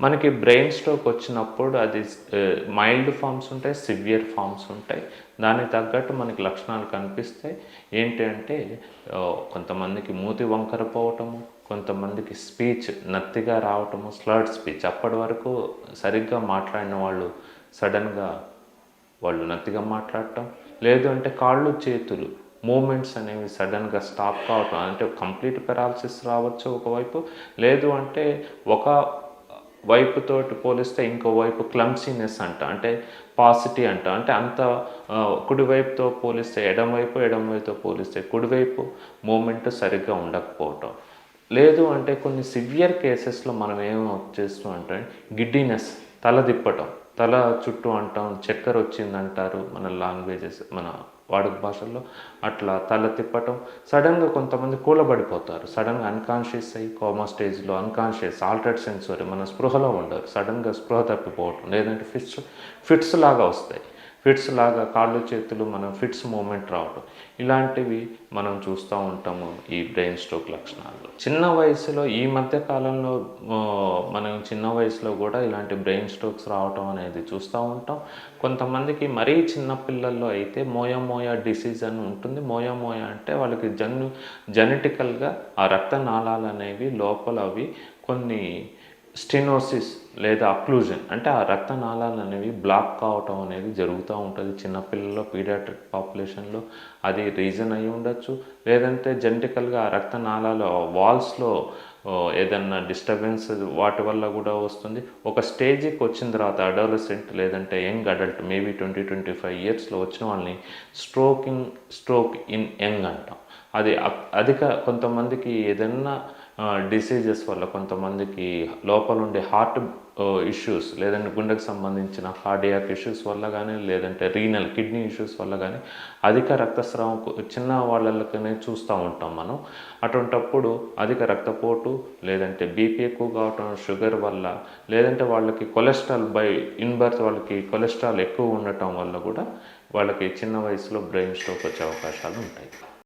మనకి brain stroke వచ్చినప్పుడు అది మైల్డ్ ఫార్మ్స్ ఉంటాయి, సివియర్ ఫార్మ్స్ ఉంటాయి. దానికి తగ్గట్టు మనకి లక్షణాలు కనిపిస్తాయి. ఏంటి అంటే కొంతమందికి మూతి వంకర పోవటము, కొంతమందికి స్పీచ్ నత్తిగా రావటము, స్లర్డ్ స్పీచ్. అప్పటి వరకు సరిగ్గా మాట్లాడిన వాళ్ళు సడన్గా వాళ్ళు నత్తిగా మాట్లాడటం, లేదు అంటే కాళ్ళు చేతులు మూమెంట్స్ అనేవి సడన్గా స్టాప్ కావటం, అంటే కంప్లీట్ పెరాలసిస్ రావచ్చు ఒకవైపు, లేదు అంటే ఒక వైపుతోటి పోలిస్తే ఇంకో వైపు క్లమ్సీనెస్ అంట, అంటే పాసిటీ అంట, అంటే అంత కుడివైపుతో పోలిస్తే ఎడమవైపుతో పోలిస్తే కుడివైపు మూమెంట్ సరిగ్గా ఉండకపోవటం, లేదు అంటే కొన్ని సివియర్ కేసెస్లో మనం ఏం చేస్తూ అంటే గిడ్డినెస్, తల తిప్పటం, తల చుట్టూ అంటాం, చక్కెర వచ్చిందంటారు మన లాంగ్వేజెస్, మన వాడుక భాషల్లో. అట్లా తల తిప్పటం, సడన్గా కొంతమంది కూలబడిపోతారు, సడన్గా అన్కాన్షియస్ అయ్యి కోమా స్టేజ్లో అన్కాన్షియస్, ఆల్టర్డ్ సెన్సరీ, మన స్పృహలో ఉండరు, సడన్గా స్పృహ తప్పిపోవటం, లేదంటే ఫిట్స్ లాగా వస్తాయి, ఫిట్స్ లాగా కాళ్ళు చేతులు మనం ఫిట్స్ మూమెంట్ రావటం, ఇలాంటివి మనం చూస్తూ ఉంటాము ఈ బ్రెయిన్ స్ట్రోక్ లక్షణాలు. చిన్న వయసులో ఈ మధ్య కాలంలో మనం చిన్న వయసులో కూడా ఇలాంటి బ్రెయిన్ స్ట్రోక్స్ రావటం అనేది చూస్తూ ఉంటాం. కొంతమందికి మరీ చిన్న పిల్లల్లో అయితే మోయా డిసీజ్ అని ఉంటుంది. మోయా అంటే వాళ్ళకి జెనెటికల్గా ఆ రక్తనాళాలు అనేవి లోపల అవి కొన్ని స్టెనోసిస్ లేదా అక్లూజన్, అంటే ఆ రక్తనాళాలు అనేవి బ్లాక్ కావటం అనేది జరుగుతూ ఉంటుంది చిన్నపిల్లల్లో. పీడియాట్రిక్ పాపులేషన్లో అది రీజన్ అయి ఉండొచ్చు, లేదంటే జెనెటికల్గా ఆ రక్తనాళాలు వాల్స్లో ఏదన్నా డిస్టర్బెన్స్ వాటి వల్ల కూడా వస్తుంది. ఒక స్టేజ్కి వచ్చిన తర్వాత అడోలసెంట్ లేదంటే యంగ్ అడల్ట్, మేబీ 20-25 ఇయర్స్లో వచ్చిన వాళ్ళని స్ట్రోక్ ఇన్ యంగ్ అంటాం. అది కొంతమందికి ఏదన్నా డిసీజెస్ వల్ల, కొంతమందికి లోపల ఉండే హార్ట్ ఇష్యూస్, లేదంటే గుండెకు సంబంధించిన కార్డియాక్ ఇష్యూస్ వల్ల కానీ, లేదంటే రీనల్ కిడ్నీ ఇష్యూస్ వల్ల కానీ అధిక రక్తస్రావం చిన్న వాళ్ళకనే చూస్తూ ఉంటాం మనం. అటువంటప్పుడు అధిక రక్తపోటు, లేదంటే బీపీ ఎక్కువ కావటం షుగర్ వల్ల, లేదంటే వాళ్ళకి కొలెస్ట్రాల్ ఇన్బర్త్ వాళ్ళకి కొలెస్ట్రాల్ ఎక్కువ ఉండటం వల్ల కూడా వాళ్ళకి చిన్న వయసులో బ్రెయిన్ స్ట్రోక్ వచ్చే అవకాశాలు ఉంటాయి.